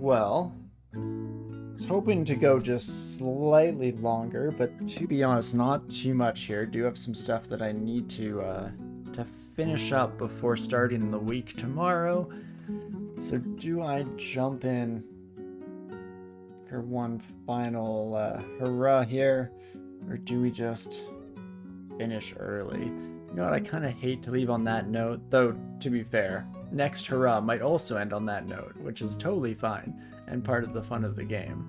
well, I was hoping to go just slightly longer, but to be honest, not too much here. Do have some stuff that I need to finish up before starting the week tomorrow. So do I jump in for one final hurrah here, or do we just finish early? You know what, I kind of hate to leave on that note, though, to be fair, next hurrah might also end on that note, which is totally fine, and part of the fun of the game.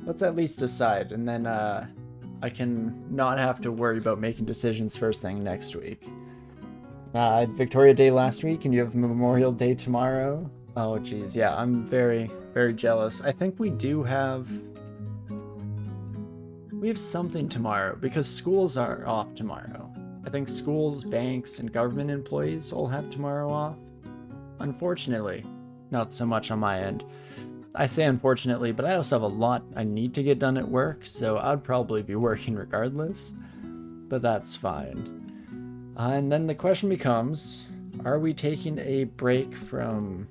Let's at least decide, and then I can not have to worry about making decisions first thing next week. I had Victoria Day last week, and you have Memorial Day tomorrow. Oh, geez, yeah, I'm very, very jealous. I think we do have... We have something tomorrow, because schools are off tomorrow. I think schools, banks, and government employees all have tomorrow off. Unfortunately, not so much on my end. I say unfortunately, but I also have a lot I need to get done at work, so I'd probably be working regardless. But that's fine. And then the question becomes, are we taking a break from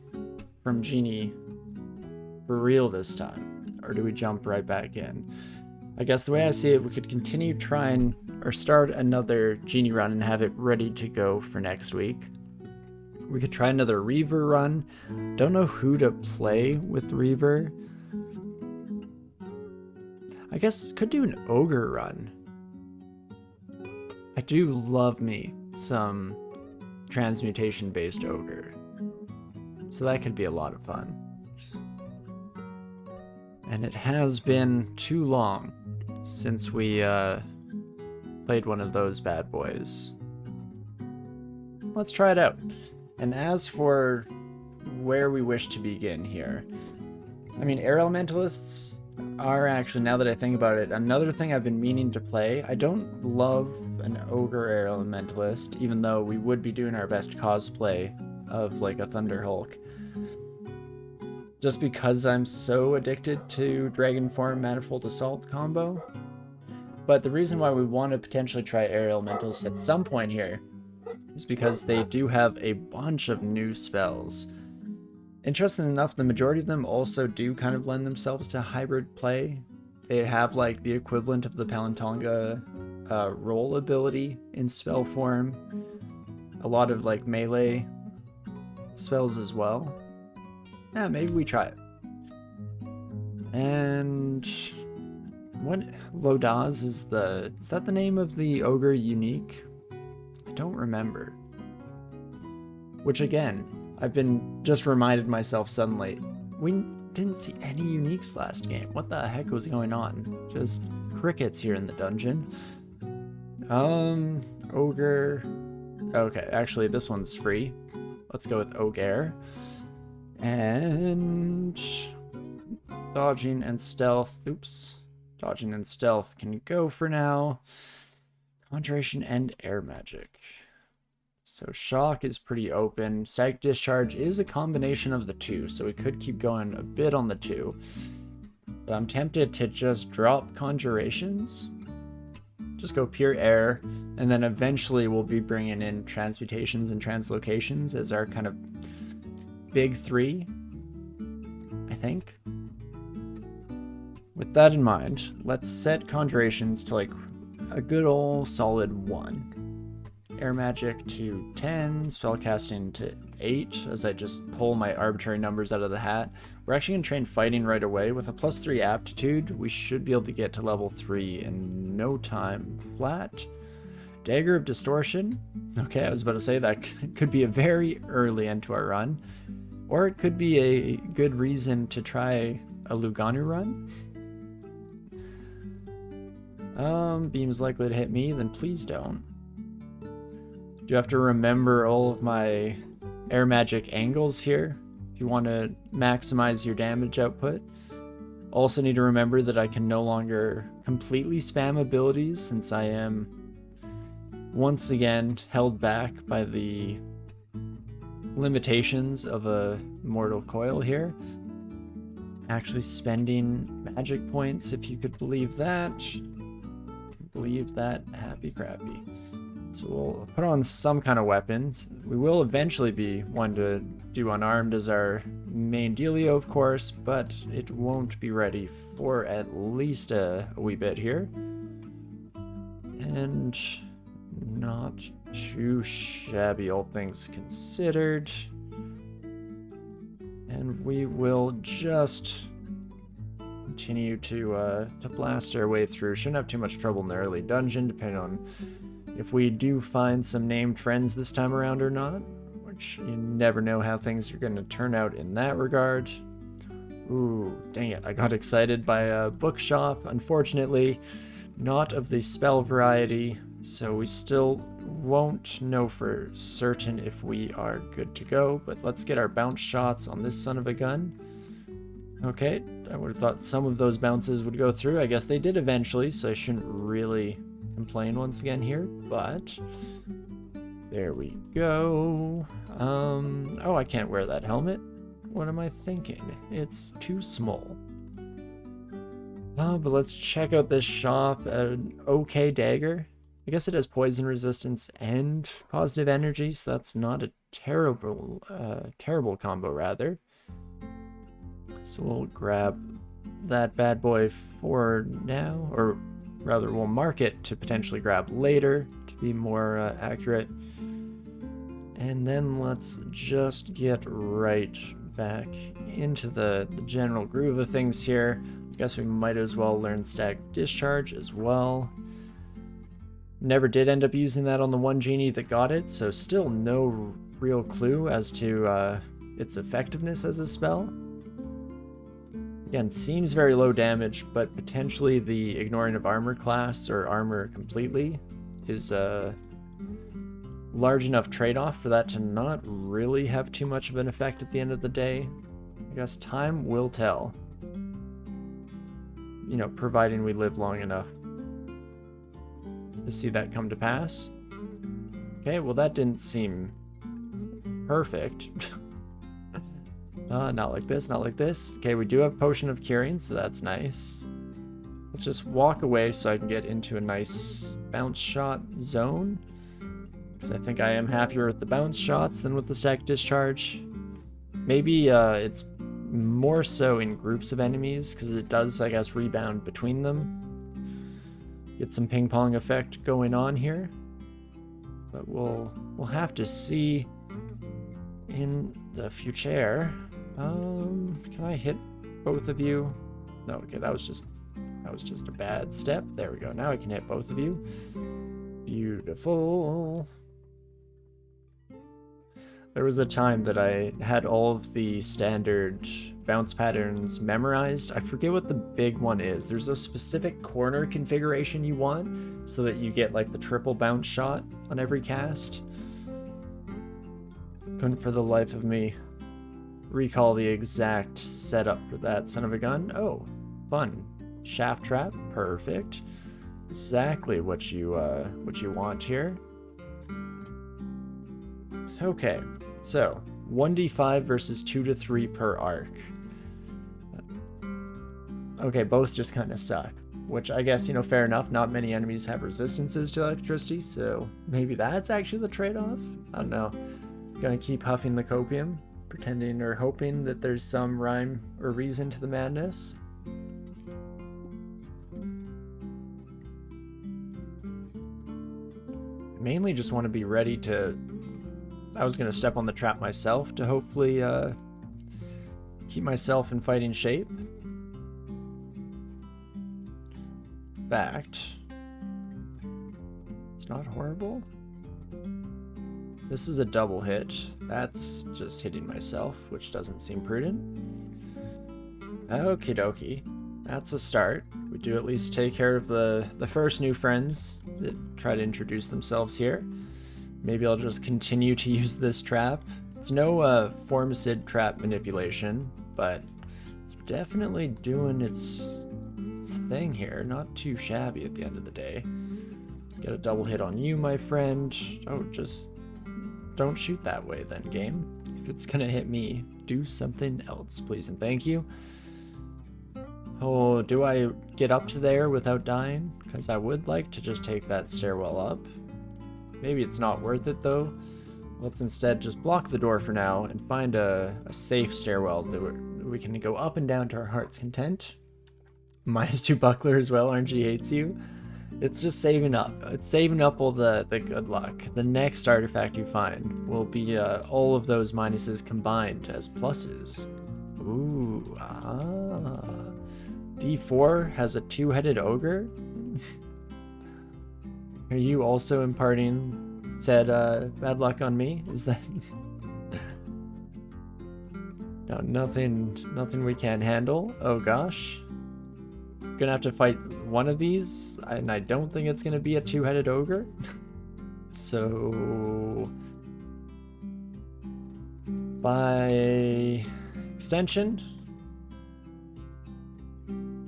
Genie for real this time? Or do we jump right back in? I guess the way I see it, we could continue trying or start another Genie run and have it ready to go for next week. We could try another Reaver run. Don't know who to play with Reaver. I guess could do an Ogre run. I do love me some transmutation based Ogre. So that could be a lot of fun. And it has been too long since we played one of those bad boys. Let's try it out. And as for where we wish to begin here, I mean, Air Elementalists are actually, now that I think about it, another thing I've been meaning to play. I don't love an Ogre Air Elementalist, even though we would be doing our best cosplay of like a Thunder Hulk. Just because I'm so addicted to Dragon Form Manifold Assault combo. But the reason why we want to potentially try Air Elementals at some point here is because they do have a bunch of new spells. Interesting enough, the majority of them also do kind of lend themselves to hybrid play. They have like the equivalent of the Palantonga roll ability in spell form. A lot of like melee spells as well. Yeah, maybe we try it. And what Lodaz is that the name of the Ogre unique? I don't remember. Which again, I've been just reminded myself suddenly, we didn't see any uniques last game. What the heck was going on? Just crickets here in the dungeon. Ogre. Okay, actually this one's free. Let's go with Ogre. And dodging and stealth. Oops. Dodging and stealth can go for now. Conjuration and air magic. So shock is pretty open. Static discharge is a combination of the two, so we could keep going a bit on the two. But I'm tempted to just drop conjurations. Just go pure air, and then eventually we'll be bringing in transmutations and translocations as our kind of big three, I think. With that in mind, let's set conjurations to like a good old solid 1. Air magic to 10, spellcasting to 8, as I just pull my arbitrary numbers out of the hat. We're actually going to train fighting right away. With a +3 aptitude, we should be able to get to level 3 in no time flat. Dagger of Distortion. Okay, I was about to say that could be a very early end to our run. Or it could be a good reason to try a Luganu run. Beam's likely to hit me, then please don't. Do you have to remember all of my air magic angles here if you want to maximize your damage output? Also need to remember that I can no longer completely spam abilities since I am once again held back by the limitations of a Mortal Coil here. Actually spending magic points, if you could believe that. Believe that, happy crappy. So we'll put on some kind of weapons. We will eventually be one to do unarmed as our main dealio, of course, but it won't be ready for at least a wee bit here. And not too shabby, all things considered. And we will just continue to blast our way through. Shouldn't have too much trouble in the early dungeon, depending on if we do find some named friends this time around or not, which you never know how things are going to turn out in that regard. Ooh, dang it, I got excited by a bookshop. Unfortunately, not of the spell variety, so we still won't know for certain if we are good to go, but let's get our bounce shots on this son of a gun. Okay, I would have thought some of those bounces would go through. I guess they did eventually, so I shouldn't really complain once again here, but there we go. Oh, I can't wear that helmet. What am I thinking? It's too small. But let's check out this shop. An okay dagger. I guess it has poison resistance and positive energy, so that's not a terrible terrible combo, so we'll grab that bad boy for now, or rather we'll mark it to potentially grab later to be more accurate. And then let's just get right back into the general groove of things here. I guess we might as well learn static discharge as well. Never did end up using that on the one genie that got it, so still no real clue as to its effectiveness as a spell. Again, seems very low damage, but potentially the ignoring of armor class or armor completely is a large enough trade-off for that to not really have too much of an effect at the end of the day. I guess time will tell. You know, providing we live long enough to see that come to pass. Okay, well that didn't seem perfect. Not like this, not like this. Okay, we do have Potion of Curing, so that's nice. Let's just walk away so I can get into a nice bounce shot zone, because I think I am happier with the bounce shots than with the static discharge. Maybe it's more so in groups of enemies, because it does, I guess, rebound between them. Get some ping pong effect going on here. But we'll have to see in the future. Can I hit both of you? No, okay, that was just a bad step. There we go. Now I can hit both of you. Beautiful. There was a time that I had all of the standard bounce patterns memorized. I forget what the big one is. There's a specific corner configuration you want so that you get like the triple bounce shot on every cast. Couldn't for the life of me recall the exact setup for that son of a gun. Oh, fun. Shaft trap, perfect. Exactly what you want here. Okay, so 1d5 versus 2 to 3 per arc. Okay, both just kind of suck, which I guess, you know, fair enough. Not many enemies have resistances to electricity, so maybe that's actually the trade-off. I don't know. Gonna keep huffing the copium, pretending or hoping that there's some rhyme or reason to the madness. Mainly just want to be ready to... I was going to step on the trap myself to hopefully keep myself in fighting shape. In fact, it's not horrible. This is a double hit. That's just hitting myself, which doesn't seem prudent. Okie dokie. That's a start. We do at least take care of the first new friends that try to introduce themselves here. Maybe I'll just continue to use this trap. It's no Formicid trap manipulation, but it's definitely doing its thing here. Not too shabby at the end of the day. Get a double hit on you, my friend. Oh, just don't shoot that way then, game. If it's gonna hit me, do something else, please and thank you. Oh, do I get up to there without dying? Because I would like to just take that stairwell up. maybe it's not worth it though. Let's instead just block the door for now and find a safe stairwell that we can go up and down to our heart's content. -2 buckler as well, RNG hates you. It's just saving up. It's saving up all the good luck. The next artifact you find will be all of those minuses combined as pluses. Ooh, D4 has a 2-headed ogre? Are you also imparting said bad luck on me? Is that... No, nothing we can't handle. Oh gosh. Gonna have to fight one of these, and I don't think it's gonna be a 2-headed ogre. So... by extension...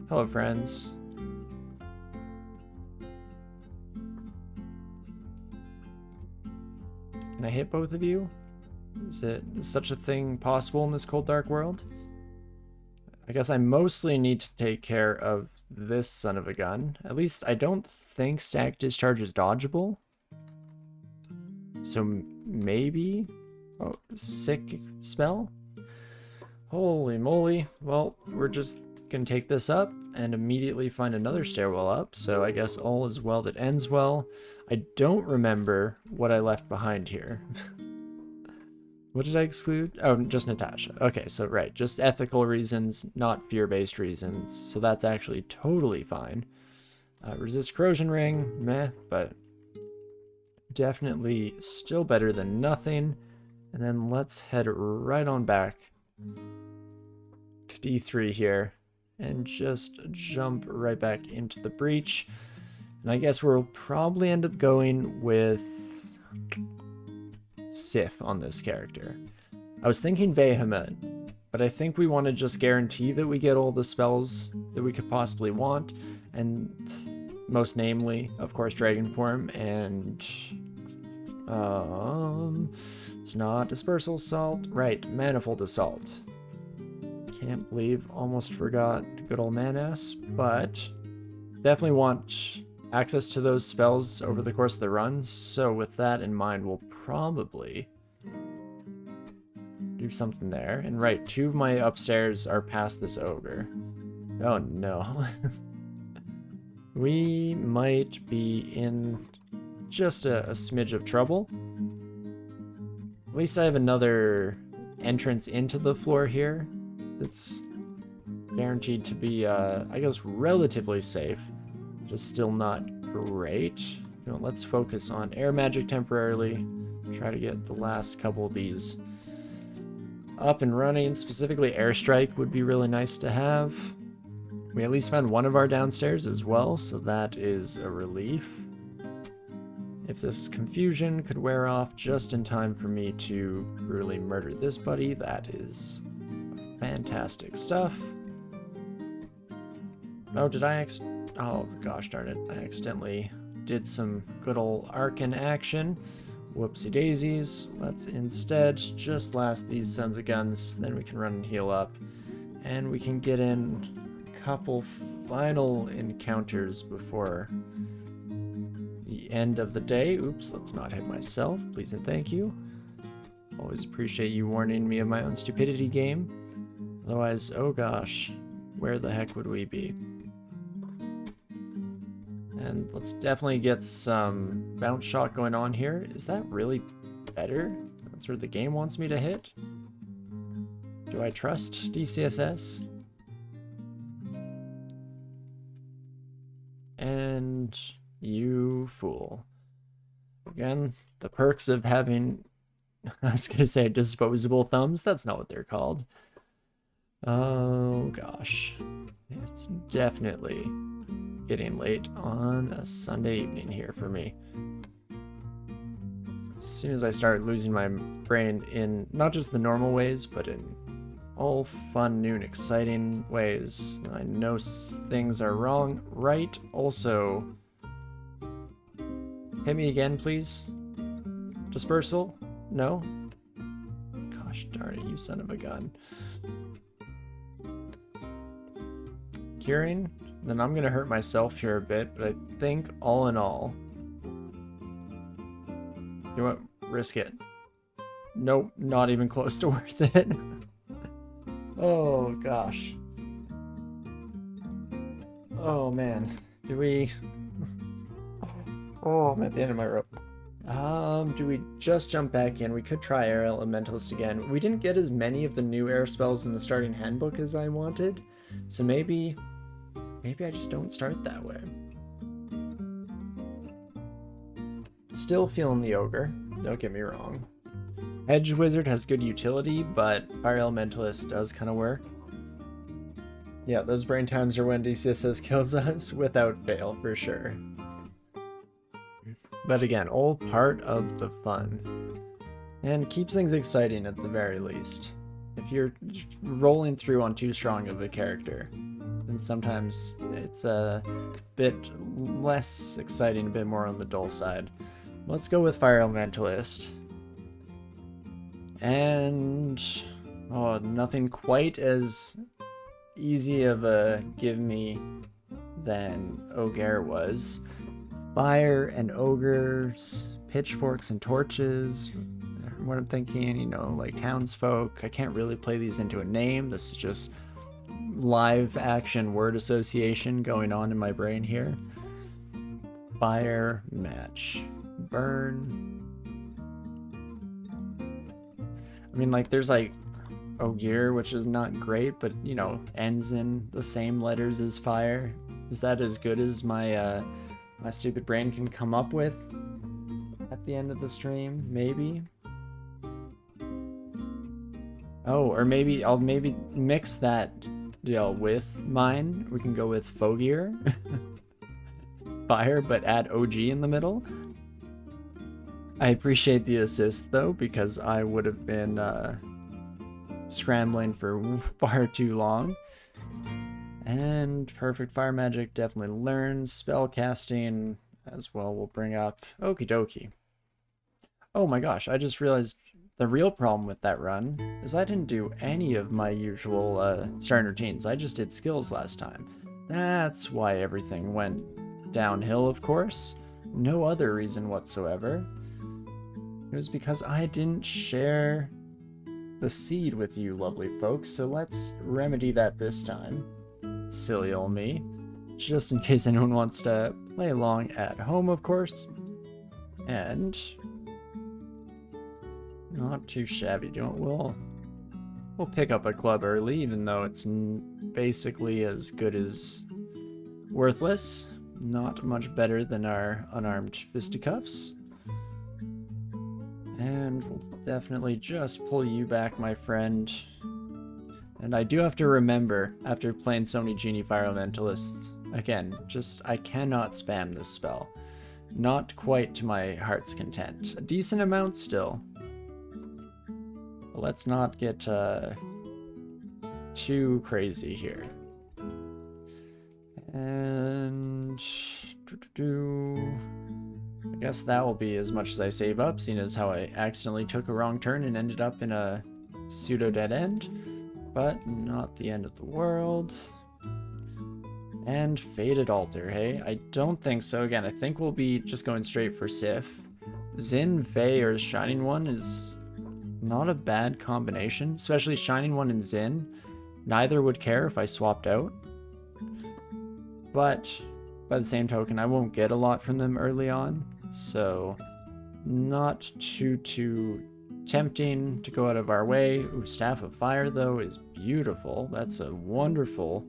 Hello, friends. Can I hit both of you? Is such a thing possible in this cold, dark world? I guess I mostly need to take care of this son of a gun. At least I don't think stack discharge is dodgeable. So maybe... Oh, sick spell? Holy moly. Well, we're just gonna take this up and immediately find another stairwell up. So I guess all is well that ends well. I don't remember what I left behind here. What did I exclude? Oh, just Natasha. Okay, so right, just ethical reasons, not fear-based reasons. So that's actually totally fine. Resist corrosion ring, meh, but definitely still better than nothing. And then let's head right on back to D3 here and just jump right back into the breach. And I guess we'll probably end up going with Sif on this character. I was thinking Vehement, but I think we want to just guarantee that we get all the spells that we could possibly want, and most namely, of course, Dragon Form, and it's not Dispersal Assault, right, Manifold Assault. Can't believe, almost forgot good old Manass, but definitely want access to those spells over the course of the run, so with that in mind, we'll probably do something there. And right, 2 of my upstairs are past this ogre. Oh no. We might be in just a smidge of trouble. At least I have another entrance into the floor here that's guaranteed to be, I guess, relatively safe. Just still not great. You know, let's focus on air magic temporarily. Try to get the last couple of these up and running. Specifically, airstrike would be really nice to have. We at least found one of our downstairs as well, so that is a relief. If this confusion could wear off just in time for me to brutally murder this buddy, that is fantastic stuff. Oh, did I oh gosh darn it, I accidentally did some good old arcane action. Whoopsie daisies. Let's instead just blast these sons of guns, then we can run and heal up, and we can get in a couple final encounters before the end of the day. Oops, let's not hit myself, please and thank you. Always appreciate you warning me of my own stupidity, game. Otherwise, oh gosh, where the heck would we be? And let's definitely get some bounce shot going on here. Is that really better? That's where the game wants me to hit? Do I trust DCSS? And you fool. Again, the perks of having, I was gonna say disposable thumbs, that's not what they're called. Oh gosh. It's definitely getting late on a Sunday evening here for me. As soon as I start losing my brain in not just the normal ways, but in all fun, new, and exciting ways, I know things are wrong. Right, also, hit me again, please. Dispersal? No? Gosh darn it, you son of a gun. Curing? Then I'm gonna hurt myself here a bit, but I think all in all, You want risk it? Nope, not even close to worth it. Oh gosh. Oh man, do we? Oh, I'm at the end of my rope. Do we just jump back in? We could try Air Elementalist again. We didn't get as many of the new air spells in the starting handbook as I wanted, so maybe I just don't start that way. Still feeling the Ogre, don't get me wrong. Hedge Wizard has good utility, but Fire Elementalist does kind of work. Yeah, those brain times are when DCSS kills us without fail, for sure. But again, all part of the fun. And keeps things exciting at the very least. If you're rolling through on too strong of a character, then sometimes it's a bit less exciting, a bit more on the dull side. Let's go with Fire Elementalist. And oh, nothing quite as easy of a give me than Ogre was. Fire and ogres, pitchforks and torches. What I'm thinking, you know, like townsfolk. I can't really play these into a name. This is just live action word association going on in my brain here. Fire, match, burn. I mean, like, there's like Ogre, which is not great, but you know, ends in the same letters as fire. Is that as good as my my stupid brain can come up with at the end of the stream? Maybe. Oh, or maybe I'll mix that deal with mine. We can go with Fogier. Fire, but add OG in the middle. I appreciate the assist though, because I would have been scrambling for far too long. And perfect fire magic definitely learns. Spell casting as well will bring up. Okie dokie. Oh my gosh, I just realized the real problem with that run is I didn't do any of my usual starting routines. I just did skills last time. That's why everything went downhill, of course. No other reason whatsoever. It was because I didn't share the seed with you lovely folks, so let's remedy that this time. Silly old me. Just in case anyone wants to play along at home, of course. And not too shabby. We'll pick up a club early, even though it's basically as good as worthless. Not much better than our unarmed fisticuffs. And we'll definitely just pull you back, my friend. And I do have to remember, after playing so many Genie Fire Elementalists, again, I cannot spam this spell. Not quite to my heart's content. A decent amount still. But let's not get too crazy here. And I guess that will be as much as I save up, seeing as how I accidentally took a wrong turn and ended up in a pseudo dead end. But not the end of the world. And Faded Altar, hey? I don't think so. Again, I think we'll be just going straight for Sif. Zin, Vey, or Shining One is not a bad combination, especially Shining One and Zin. Neither would care if I swapped out. But by the same token, I won't get a lot from them early on, so not too tempting to go out of our way. Ooh, Staff of Fire, though, is beautiful. That's a wonderful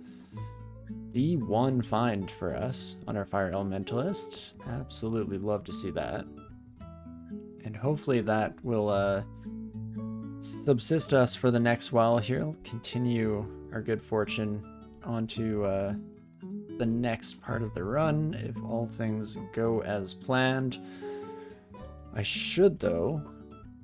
D1 find for us on our Fire Elementalist. Absolutely love to see that. And hopefully that will subsist us for the next while here. We'll continue our good fortune onto the next part of the run, if all things go as planned. I should, though,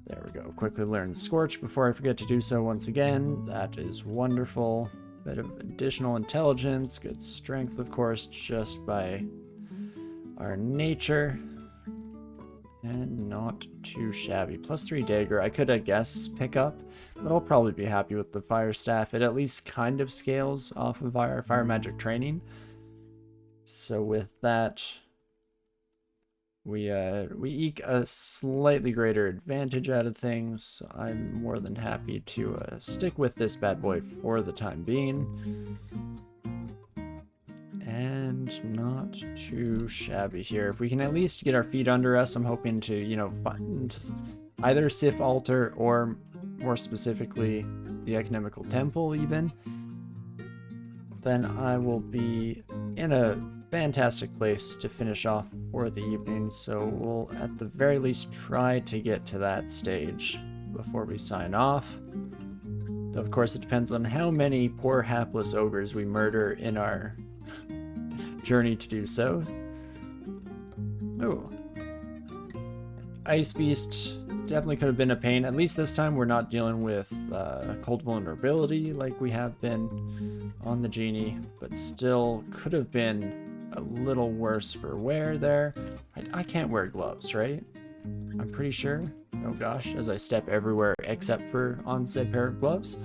there we go, quickly learn Scorch before I forget to do so once again. That is wonderful. Bit of additional intelligence, good strength, of course, just by our nature. And not too shabby. +3 dagger, I could, I guess, pick up, but I'll probably be happy with the fire staff. It at least kind of scales off of our fire magic training. So with that, we eke a slightly greater advantage out of things. So I'm more than happy to stick with this bad boy for the time being. And not too shabby here. If we can at least get our feet under us, I'm hoping to, you know, find either Sif Altar or, more specifically, the Economical Temple even. Then I will be in a fantastic place to finish off for the evening, so we'll at the very least try to get to that stage before we sign off. Though of course it depends on how many poor hapless ogres we murder in our journey to do so. Oh. Ice Beast definitely could have been a pain. At least this time we're not dealing with cold vulnerability like we have been on the Genie, but still could have been a little worse for wear there. I can't wear gloves, right? I'm pretty sure. Oh gosh, as I step everywhere except for on said pair of gloves.